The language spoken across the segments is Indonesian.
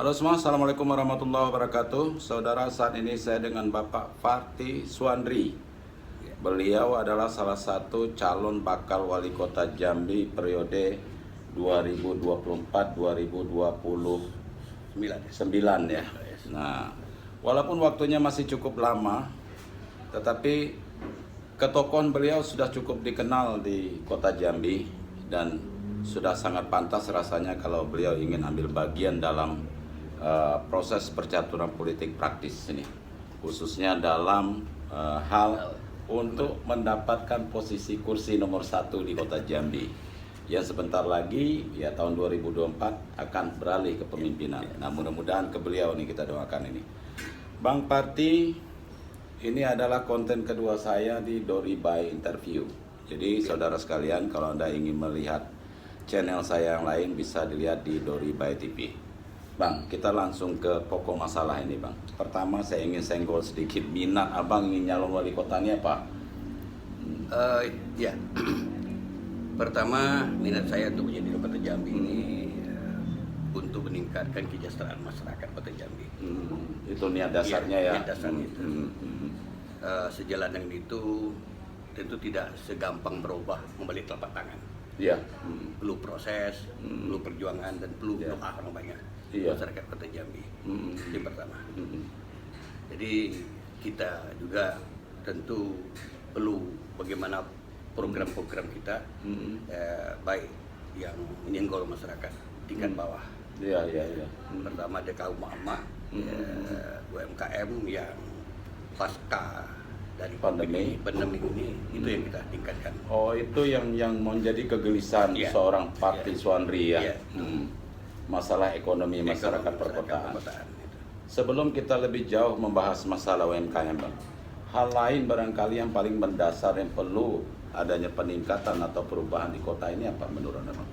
Halo semua, Assalamualaikum warahmatullahi wabarakatuh. Saudara, saat ini saya dengan Bapak Farti Suandri. Beliau adalah salah satu calon bakal wali kota Jambi periode 2024-2029 ya. Nah, walaupun waktunya masih cukup lama, tetapi ketokohan beliau sudah cukup dikenal di kota Jambi dan sudah sangat pantas rasanya kalau beliau ingin ambil bagian dalam proses percaturan politik praktis ini, khususnya dalam hal untuk mendapatkan posisi kursi nomor 1 di kota Jambi yang sebentar lagi ya tahun 2024 akan beralih ke pemimpinan. Nah, mudah-mudahan ke beliau nih kita doakan ini. Bang Farti, ini adalah konten kedua saya di Dori by Interview. Jadi saudara sekalian, kalau Anda ingin melihat channel saya yang lain bisa dilihat di Dori by TV. Bang, kita langsung ke pokok masalah ini, Bang. Pertama saya ingin senggol sedikit, minat Abang ingin nyalon wali kota ini apa? Ya, pertama minat saya untuk menjadi wali kota Jambi ini untuk meningkatkan kesejahteraan masyarakat kota Jambi. Itu niat dasarnya ya. Niat dasarnya itu. Sejalan dengan itu tentu tidak segampang berubah membalik telapak tangan. Iya. Perlu proses, perlu perjuangan dan perlu doa orang banyak. Masyarakat kota Jambi. Yang pertama. Jadi kita juga tentu perlu bagaimana program-program kita baik yang menyenggol masyarakat tingkat bawah. Iya. Pertama ada kaum emak-emak, UMKM yang pasca dari pandemi ini itu yang kita tingkatkan. Oh, itu yang menjadi kegelisahan seorang Farti Suandri ya. Masalah ekonomi masyarakat perkotaan. Sebelum kita lebih jauh membahas masalah UMKM, Bang, hal lain barangkali yang paling mendasar yang perlu adanya peningkatan atau perubahan di kota ini apa menurut Abang?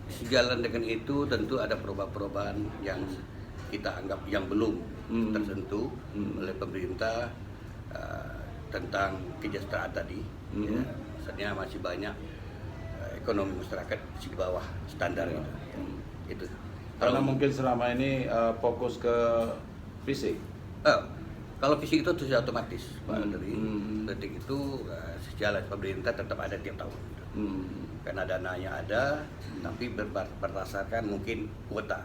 Sejalan dengan itu tentu ada perubahan-perubahan yang kita anggap yang belum tersentuh oleh pemerintah tentang kesejahteraan tadi. Maksudnya masih banyak ekonomi masyarakat di bawah standar itu. Karena mungkin selama ini fokus ke fisik. Kalau fisik itu sudah otomatis, Pak. Dari detik itu sejalan pemerintah tetap ada tiap tahun. Karena dananya ada, tapi berdasarkan mungkin kuota.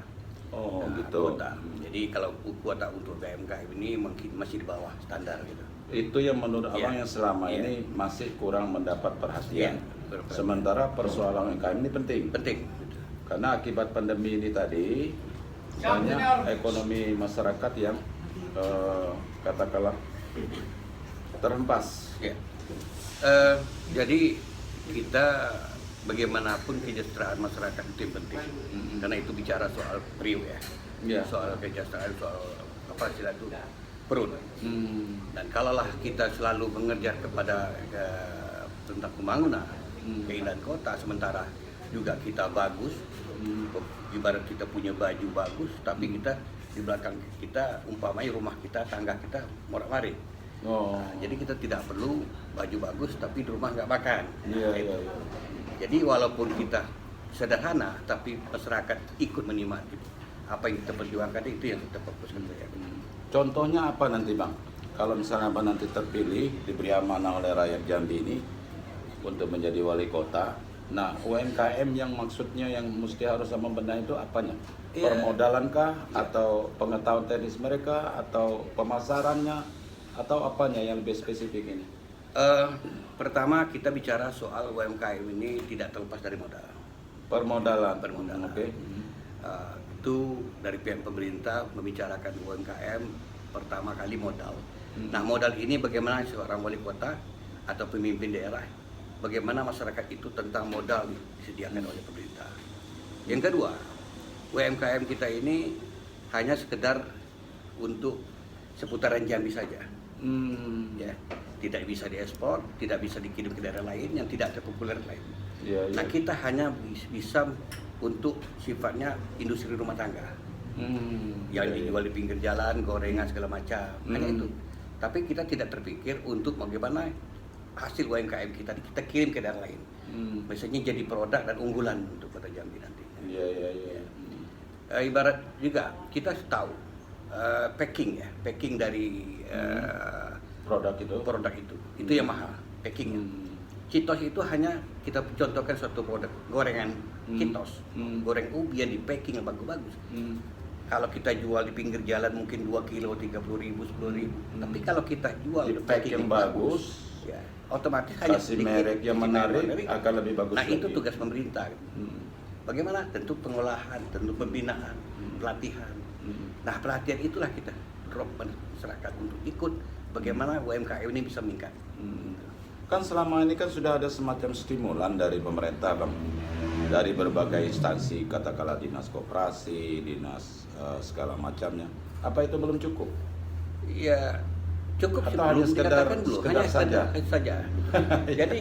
Gitu. Kuota. Jadi kalau kuota untuk UMKM ini mungkin masih di bawah standar gitu. Itu yang menurut Abang yang selama ini masih kurang mendapat perhatian. Sementara persoalan UMKM ini penting. Karena akibat pandemi ini tadi banyak ekonomi masyarakat yang katakanlah terhempas. Jadi kita bagaimanapun kesejahteraan masyarakat itu yang penting. Karena itu bicara soal priu soal kesejahteraan, soal apa istilah itu perut. Dan kalaulah kita selalu mengejar kepada tentang pembangunan keindahan kota, sementara juga kita bagus, ibarat kita punya baju bagus, tapi kita di belakang kita umpamanya rumah kita, tangga kita morak-marik. Jadi kita tidak perlu baju bagus tapi di rumah nggak makan. Jadi walaupun kita sederhana, tapi masyarakat ikut menikmati apa yang kita perjuangkan, itu yang kita fokuskan. Contohnya apa nanti, Bang? Kalau misalnya Abang nanti terpilih, diberi amanah oleh rakyat Jambi ini untuk menjadi wali kota. Nah, UMKM yang maksudnya yang mesti harus membenahi itu apanya? Permodalankah atau pengetahuan teknis mereka atau pemasarannya atau apanya yang lebih spesifik ini? Pertama kita bicara soal UMKM ini tidak terlepas dari modal. Permodalan. Oke. Itu dari pihak pemerintah membicarakan UMKM pertama kali modal. Nah, modal ini bagaimana seorang wali kota atau pemimpin daerah, bagaimana masyarakat itu tentang modal disediakan oleh pemerintah. Yang kedua, UMKM kita ini hanya sekedar untuk seputaran Jambi saja. Tidak bisa diekspor, tidak bisa dikirim ke daerah lain yang tidak terpopuler lain. Nah, kita hanya bisa untuk sifatnya industri rumah tangga yang dijual di pinggir jalan, gorengan segala macam, hanya itu. Tapi kita tidak terpikir untuk bagaimana hasil UMKM kita kirim ke daerah lain. Misalnya jadi produk dan unggulan untuk kota Jambi nanti. ibarat juga kita tahu packing dari produk itu. itu yang mahal packingnya. Citos itu hanya kita contohkan suatu produk gorengan Citos, goreng ubi yang di packing yang bagus-bagus. Kalau kita jual di pinggir jalan mungkin 2 kilo 30.000, 10.000. Tapi kalau kita jual di pack yang bagus, ya otomatis hanya kasih sedikit, merek yang menarik menarik. akan lebih bagus. Nah itu lagi. tugas pemerintah. Bagaimana? Tentu pengolahan, tentu pembinaan, pelatihan. Nah pelatihan itulah kita drop masyarakat untuk ikut bagaimana UMKM ini bisa meningkat. Kan selama ini kan sudah ada semacam stimulan dari pemerintah, Bang, dari berbagai instansi, katakanlah dinas koperasi, dinas segala macamnya. Apa itu belum cukup? Ya cukup sih, Atau hanya belum sekedar dikatakan belum, saja? saja. jadi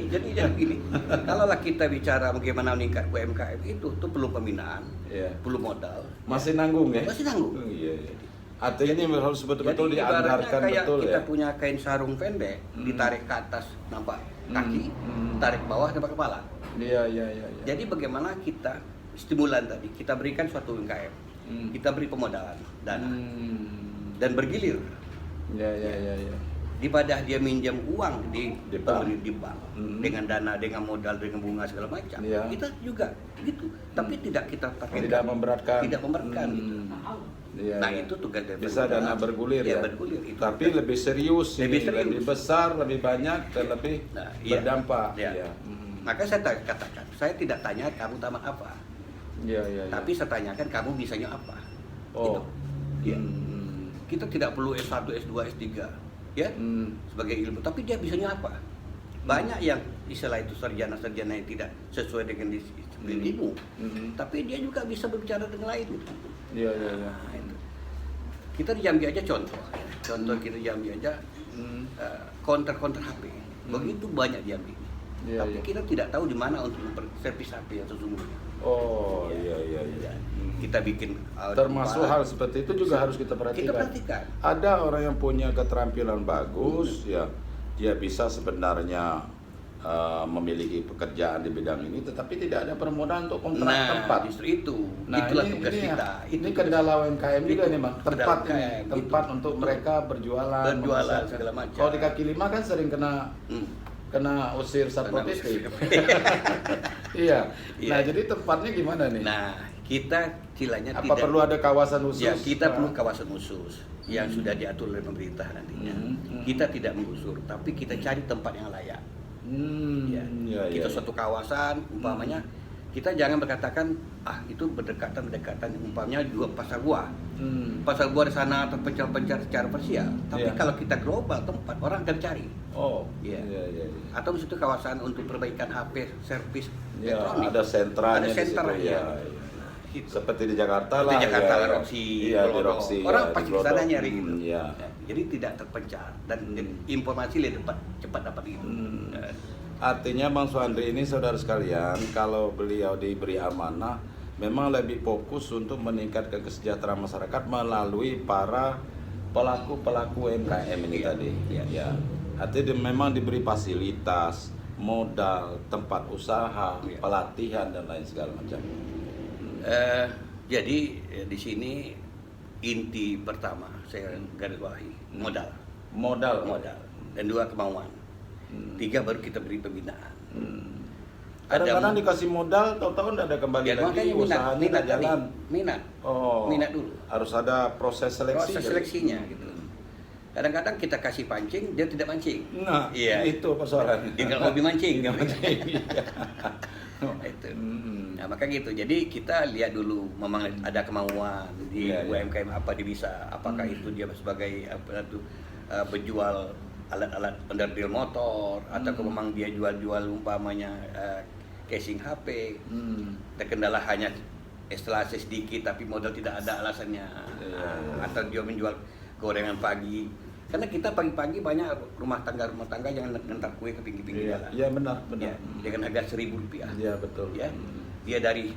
gini, kalaulah kita bicara bagaimana meningkat UMKM itu perlu pembinaan, Iya. perlu modal, Masih nanggung ya? masih nanggung. Iya, iya. Artinya ini harus betul-betul Jadi ibaratnya dianggarkan kayak betul kita ya. punya kain sarung pendek, ditarik ke atas nampak kaki, tarik ke bawah nampak kepala. Iya. Jadi bagaimana kita stimulan tadi, kita berikan suatu UMKM, kita beri pemodalan dana dan bergilir. Iya. Daripada dia minjam uang di bank. bank dengan dana, dengan modal, dengan bunga segala macam, Iya. kita juga gitu. Tapi tidak kita pakai Tidak memberatkan. tidak memberatkan gitu. Iya, Nah iya. itu tugas dari Bisa pemerintah. dana bergulir ya. Bergulir itu. Tapi lebih serius, Lebih serius. lebih besar, lebih banyak, dan lebih Nah, iya. berdampak. Iya. Iya. Maka saya katakan, saya tidak tanya kamu tamat apa, Iya. tapi saya tanyakan kamu bisanya apa. Oh. Gitu. Iya. Kita tidak perlu S1, S2, S3, ya sebagai ilmu, tapi dia bisanya apa? Banyak yang istilah itu sarjana-sarjana yang tidak sesuai dengan disiplin ilmu, tapi dia juga bisa berbicara dengan lain. Iya. Nah, itu. Kita di Jambi aja contoh kita di Jambi aja counter HP, begitu banyak di Jambi. Iya, Tapi iya. kita tidak tahu di mana untuk servis HP yang sesungguhnya. Oh, iya. Kita bikin Termasuk hal seperti itu juga harus kita perhatikan. Kita perhatikan. Ada orang yang punya keterampilan bagus, ya, dia bisa sebenarnya memiliki pekerjaan di bidang ini, tetapi tidak ada permodalan untuk kontrak tempat. Justru itu. Nah, Itulah ini, tugas ini, kita. ini kendala UMKM juga Itu nih, Bang. kendala Tempat ini, UMKM, tempat itu. untuk mereka berjualan, Berjualan, memasarkan. segala macam. Kalau di kaki lima kan sering kena usir satpol Kena PP. usir. Iya. Iya. Nah, jadi tempatnya gimana nih? Nah, kita istilahnya Apa perlu ada kawasan khusus? Ya, kita perlu Nah. kawasan khusus yang sudah diatur oleh pemerintah nantinya. Hmm. Kita tidak menggusur, tapi kita cari tempat yang layak. Ya. Kita suatu kawasan, umpamanya kita jangan berkatakan itu berdekatan umpamanya juga pasar buah. Pasar buah di sana terpencar-pencar secara parsial. Tapi Iya. kalau kita global tempat orang akan cari. Oh, Iya. iya. Atau di situ kawasan untuk perbaikan HP, servis Ya, elektronik. ada sentranya Ada di center, situ, iya. ya. Gitu. Seperti di Jakarta Di lah. Jakarta ya. lah, Roxy, Iya, di Glodok. Roxy. Orang ya, pasti di ke sana Glodok. nyari gitu. Iya. Ya, jadi tidak terpencar dan informasi lebih cepat dapat itu. Ya. Artinya Bang Suandri ini saudara sekalian, kalau beliau diberi amanah, memang lebih fokus untuk meningkatkan kesejahteraan masyarakat melalui para pelaku UMKM ini Iya. tadi. Iya. Ya. Artinya memang diberi fasilitas, modal, tempat usaha, Iya. pelatihan dan lain segala macam. Jadi di sini inti pertama saya garis bawahi modal dan 2 kemauan. 3 baru kita beri pembinaan. Kadang-kadang dikasih modal, tahu-tahu nggak ada kembali Ya, lagi, makanya usahanya nggak jalan. minat Oh, minat dulu. harus ada proses seleksi. Proses seleksinya gitu. Kadang-kadang kita kasih pancing, dia tidak mancing. Nah, Iya. itu persoalan. Dia nggak hobi mancing. Oh, Itu. Nah, maka gitu. Jadi kita lihat dulu memang ada kemauan di Iya, iya. UMKM apa dia bisa. Apakah itu dia sebagai berjual alat-alat penderdil motor atau memang dia jual-jual umpamanya casing HP. Dan kendala hanya instalasi sedikit tapi modal tidak ada alasannya. Iya. Atau dia menjual gorengan pagi. Karena kita pagi-pagi banyak rumah tangga yang ngantar kue ke pinggir-pinggir Iya, jalan. iya benar. Ya, dengan harga Rp1.000. Iya betul. Ya. Dia dari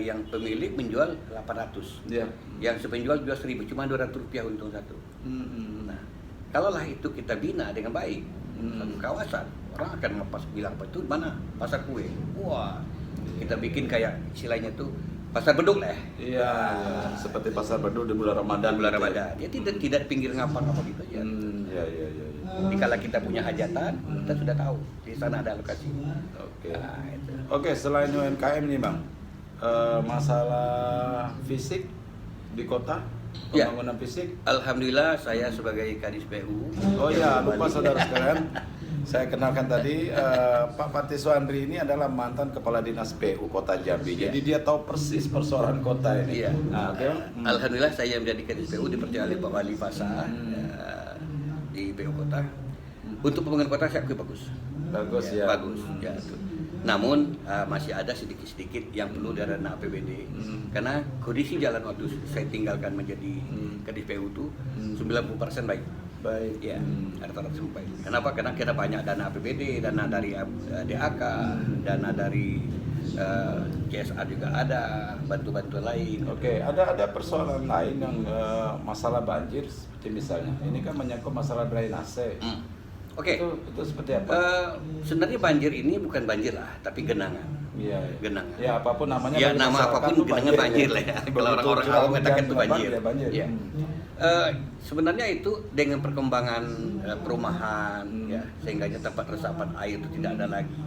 yang pemilik menjual 800. Iya. Yang penjual jual 1.000, cuma Rp200 untung satu. Nah, kalaulah itu kita bina dengan baik, satu kawasan, orang akan bilang, "Itu mana pasar kue?" Wah, kita bikin kayak istilahnya tuh pasar beduk lah. Iya, iya. Seperti pasar Beduk di bulan Ramadan. Bulan gitu ya. Ramadan. Dia tidak pinggir ngapa-ngapa gitu aja. Iya, iya, iya. Iya. Jadi kalau kita punya hajatan, kita sudah tahu di sana ada lokasi. Oke. Nah, itu. Oke, selain UMKM nih Bang, masalah fisik di kota, Ya. pembangunan fisik. Alhamdulillah saya sebagai Kadis PU. Oh ya, lupa Bali. saudara sekalian, saya kenalkan tadi Pak Patiso Andri ini adalah mantan Kepala Dinas PU Kota Jambi. Ya. Jadi dia tahu persis persoalan kota ini. Iya. Nah, oke, Bang. Alhamdulillah saya menjadi Kadis PU dipercaya oleh Pak Wali Fasa di PU Kota. Untuk pembangunan kota saya akui bagus. Bagus ya. Bagus. Ya, itu. Namun masih ada sedikit-sedikit yang perlu dari dana APBD. Karena kondisi jalan waktu saya tinggalkan menjadi Kadis PU itu 90% baik. Baik. Ya, rata-rata sampai. Kenapa? Karena kita banyak dana APBD, dana dari DAK, dana dari CSR juga ada, bantu-bantu lain. Oke, ada persoalan lain yang masalah banjir seperti misalnya ini kan menyangkut masalah drainase. Oke. Itu seperti apa? Sebenarnya banjir ini bukan banjir lah, tapi genangan. Iya. Genangan. Ya apapun namanya. Ya bagi nama masyarakat apapun tuh genangan banjir lah ya. Kalau Begitu orang-orang curah awam katakan hujan itu lebat, banjir. ya banjir. Ya. Sebenarnya itu dengan perkembangan perumahan, ya, sehingga tempat resapan air itu tidak ada lagi.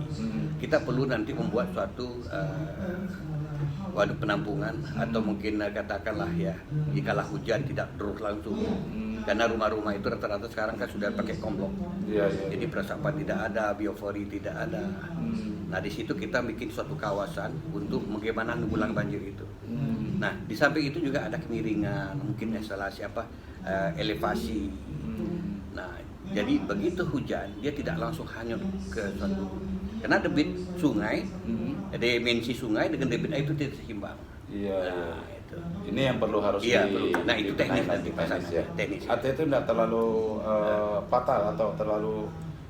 Kita perlu nanti membuat suatu waduk penampungan atau mungkin katakanlah ya, jikalau hujan tidak terus langsung. Karena rumah-rumah itu rata-rata sekarang kan sudah pakai komplok. Iya, iya. Jadi peresapan tidak ada, biofori tidak ada. Nah di situ kita bikin suatu kawasan untuk bagaimana mengulang banjir itu. Nah di samping itu juga ada kemiringan, mungkin instalasi elevasi. Nah jadi begitu hujan dia tidak langsung hanyut ke suatu, karena debit sungai, dimensi sungai dengan debit air itu tidak seimbang. Iya. Nah, itu. Ini yang perlu harus Iya, perlu. Nah, itu teknis nanti nanti teknis pasang. ya. Teknis. Artinya itu tidak terlalu fatal atau terlalu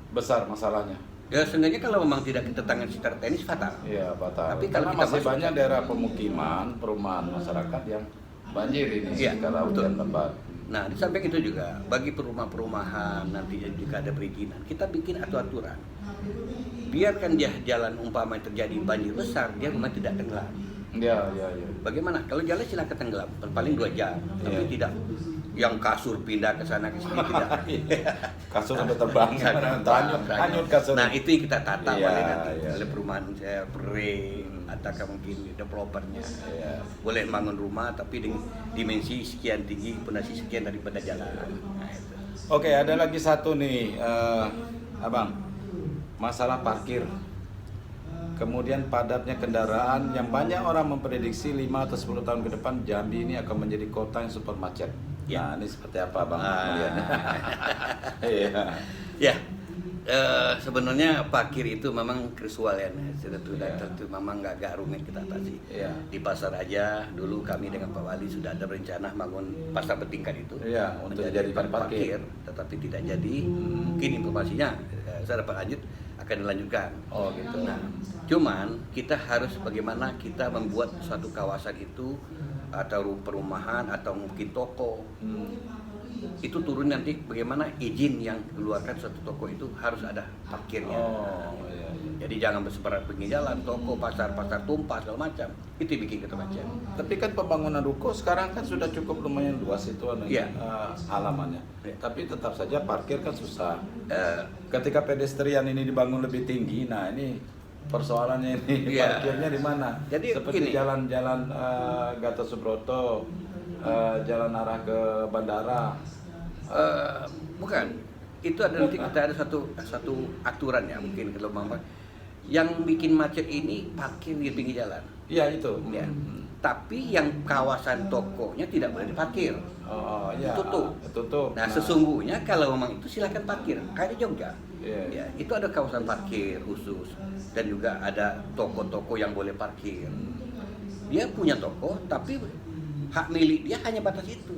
besar masalahnya. Ya sebenarnya kalau memang tidak kita tangani secara teknis fatal. Iya, fatal. Tapi Karena kalau kita masih masuk- banyak daerah pemukiman, perumahan masyarakat yang banjir ini Iya, kalau betul. hujan lebat. Nah, di samping itu juga bagi perumahan nanti juga ada perizinan. Kita bikin aturan. Biarkan dia jalan umpama terjadi banjir besar, dia memang tidak tenggelam. Iya, iya, iya. Bagaimana? Kalau jalan silakan tenggelam, paling 2 jam, tapi Iya. tidak yang kasur pindah ke sana ke sini tidak. Kasur sampai terbang, hanyut kasur. Nah, itu yang kita tata Iya, oleh nanti iya. oleh perumahan atau mungkin developernya. Iya. Boleh bangun rumah tapi dengan dimensi sekian tinggi, pondasi sekian daripada jalan. Nah, itu. Oke, ada lagi satu nih, Abang. Masalah parkir. Kemudian padatnya kendaraan yang banyak orang memprediksi 5 atau 10 tahun ke depan Jambi ini akan menjadi kota yang super macet. Ya. Nah, ini seperti apa Bang Ah. melihatnya? Iya. Ya, sebenarnya parkir itu memang kerusual ya, tentu memang agak rumit kita atasi. Iya. Di pasar aja dulu kami dengan Pak Wali sudah ada rencana bangun pasar bertingkat itu. Iya, untuk menjadi dijadikan parkir. tetapi tidak jadi. Mungkin informasinya saya dapat lanjut akan dilanjutkan. Oh, gitu. Nah, cuman kita harus bagaimana kita membuat suatu kawasan itu atau perumahan atau mungkin toko. Itu turun nanti bagaimana izin yang keluarkan suatu toko itu harus ada parkirnya. Oh, iya. Jadi jangan bersebaran pinggir jalan, toko, pasar tumpah segala macam. Itu yang bikin kita macam. Tapi kan pembangunan ruko sekarang kan sudah cukup lumayan luas itu Iya. halamannya. Iya. Tapi tetap saja parkir kan susah. Eh, Ketika pedestrian ini dibangun lebih tinggi, nah ini persoalannya ini Iya. parkirnya di mana? Jadi seperti gini. jalan-jalan Gatot Subroto, jalan arah ke bandara. bukan. Itu ada nanti kita ada satu aturan ya mungkin kalau Bang. Yang bikin macet ini parkir di pinggir jalan. Iya itu. Ya. Tapi yang kawasan tokonya tidak boleh diparkir. Oh iya. Tutup. Tutup. Nah, sesungguhnya kalau memang itu silakan parkir. Kayak di Jogja. Iya. Ya, itu ada kawasan parkir khusus dan juga ada toko-toko yang boleh parkir. Dia punya toko tapi hak milik dia hanya batas itu.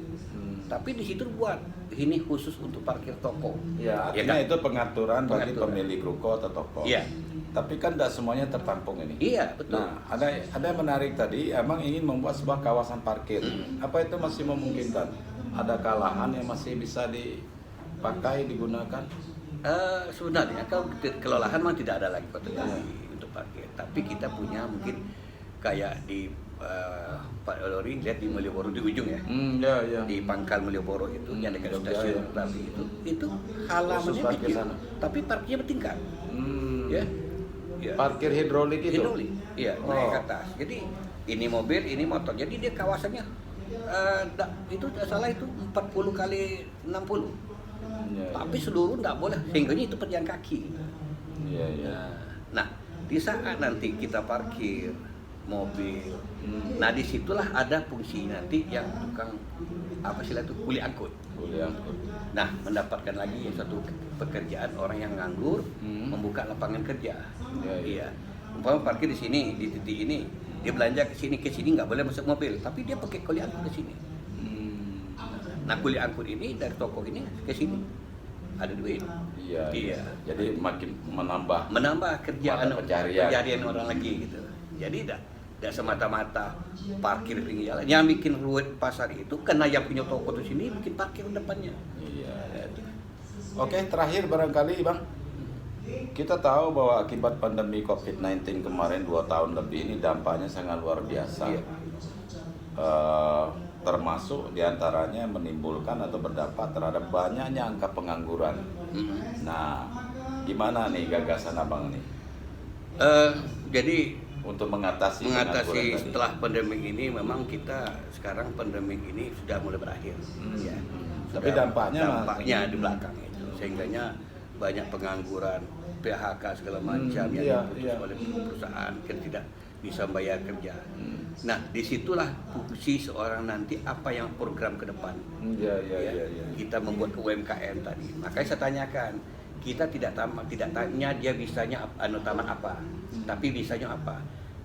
Tapi di situ buat ini khusus untuk parkir toko. Ya, Ya artinya kan? itu pengaturan bagi Pengaturan. pemilik ruko atau toko. Iya. Tapi kan tidak semuanya tertampung ini. Iya, betul. Nah, ada yang menarik tadi, emang ingin membuat sebuah kawasan parkir. Apa itu masih memungkinkan? Ada lahan yang masih bisa dipakai, digunakan? Sebenarnya kalau lahan memang tidak ada lagi kota Jambi untuk parkir. Tapi kita punya mungkin kayak di Pak Lori lihat di Malioboro di ujung ya. Ya. Di pangkal Malioboro itu yang dekat Jogja, stasiun ya. Rapi itu halamannya Khusus parkir kecil, sana. tapi parkirnya bertingkat. Ya. Ya. Parkir hidrolik itu. Hidrolik. Iya, naik ke atas. Jadi ini mobil, ini motor. Jadi dia kawasannya itu tidak salah itu 40 kali 60. Ya, Tapi seluruh tidak boleh. Sehingga itu pejalan kaki. Iya. Nah, di saat nanti kita parkir mobil, nah disitulah ada fungsi nanti yang tukang apa sih itu kuli angkut. Boleh angkut. Nah, mendapatkan lagi satu pekerjaan orang yang nganggur, membuka lapangan kerja. Iya. Umpama parkir di sini, di titik ini, dia belanja ke sini nggak boleh masuk mobil, tapi dia pakai kuli angkut ke sini. Nah, kuli angkut ini dari toko ini ke sini ada duit. Iya. Jadi makin menambah Kerjaan mata pencarian. orang lagi gitu. Jadi tidak semata-mata parkir pinggir jalan. Yang bikin ruwet pasar itu karena yang punya toko di sini bikin parkir depannya. Iya. Oke, terakhir barangkali Bang, kita tahu bahwa akibat pandemi COVID-19 kemarin 2 tahun lebih ini dampaknya sangat luar biasa. Iya. Termasuk diantaranya menimbulkan atau berdampak terhadap banyaknya angka pengangguran. Nah, gimana nih gagasan Abang nih Jadi untuk mengatasi pengangguran tadi? setelah pandemi ini memang kita sekarang pandemi ini sudah mulai berakhir. Ya. Tapi dampaknya di belakang itu, sehingganya banyak pengangguran, PHK segala macam yang iya, diputus iya. oleh perusahaan kan tidak bisa bayar kerja. Nah, disitulah fungsi seorang nanti apa yang program ke depan. Iya. Kita membuat UMKM tadi. Makanya saya tanyakan, kita tidak tanya dia bisanya taman apa, tapi bisanya apa.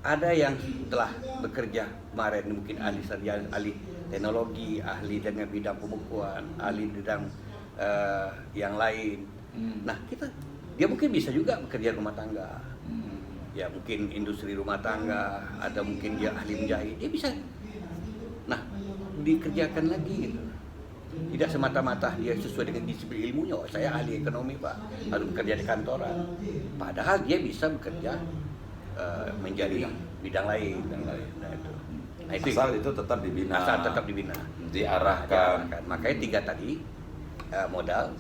Ada yang telah bekerja kemarin mungkin ahli sarjana, ahli teknologi, ahli dengan bidang pembukuan, ahli bidang yang lain. Nah, dia mungkin bisa juga bekerja rumah tangga. Ya mungkin industri rumah tangga, ada mungkin dia ahli menjahit, dia bisa. Nah, dikerjakan lagi gitu. Tidak semata-mata dia sesuai dengan disiplin ilmunya. Oh, saya ahli ekonomi Pak, harus bekerja di kantoran. Padahal dia bisa bekerja menjadi bidang lain. Nah, itu Asal itu tetap dibina. Diarahkan. Makanya 3 tadi, modal,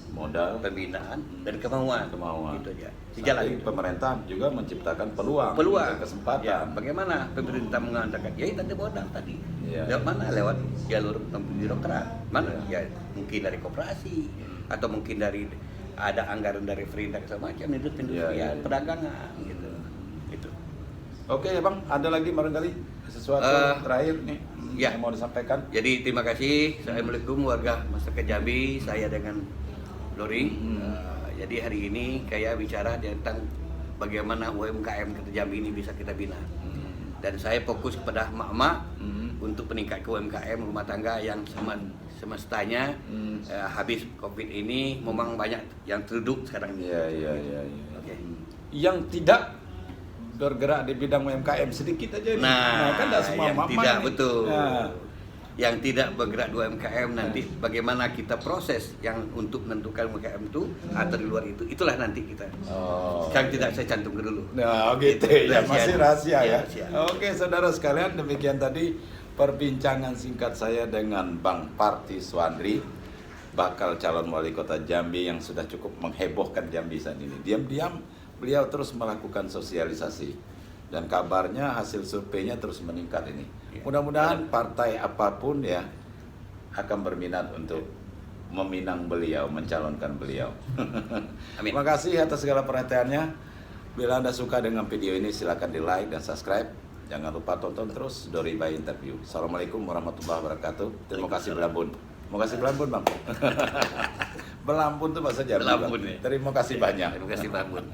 pembinaan, dan kemauan. Gitu aja. Tapi pemerintah juga menciptakan peluang, kesempatan. Ya, bagaimana pemerintah mengatakan? Ya, itu modal tadi. Ya. Lewat mana? Lewat jalur birokrat. Mana? Ya, mungkin dari koperasi atau mungkin dari ada anggaran dari perintah segala macam, industri perdagangan gitu. Itu. Oke ya Bang, ada lagi barangkali sesuatu terakhir nih yang mau disampaikan? Jadi terima kasih. Assalamualaikum warga masyarakat Jambi. Saya dengan Lori. Jadi hari ini saya bicara tentang bagaimana UMKM Kota Jambi ini bisa kita bina. Dan saya fokus kepada emak-emak untuk meningkat ke UMKM rumah tangga yang semestanya habis COVID ini memang banyak yang terduduk sekarang ini. Iya. Oke. Yang tidak bergerak di bidang UMKM sedikit aja nih. Nah, kan tidak semua yang mama tidak nih. betul. Nah. Yang tidak bergerak di UMKM nanti bagaimana kita proses yang untuk menentukan UMKM itu atau di luar itu, itulah nanti kita. Sekarang tidak saya cantumkan dulu. Nah, gitu ya, masih rahasia ya. Rahasia. Oke, saudara sekalian, demikian tadi perbincangan singkat saya dengan Bang Parti Suandri, bakal calon wali kota Jambi yang sudah cukup menghebohkan Jambi saat ini. Diam-diam beliau terus melakukan sosialisasi dan kabarnya hasil surveinya terus meningkat ini. Mudah-mudahan partai apapun ya akan berminat untuk meminang beliau, mencalonkan beliau. Amin. Terima kasih atas segala perhatiannya. Bila Anda suka dengan video ini silakan di like dan subscribe. Jangan lupa tonton terus Dori by Interview. Assalamualaikum warahmatullahi wabarakatuh. Terima kasih Belambun. Mau kasih Belambun Bang? Belambun tuh bahasa Jambi. Belambun, ya. Terima kasih banyak. Terima kasih Belambun.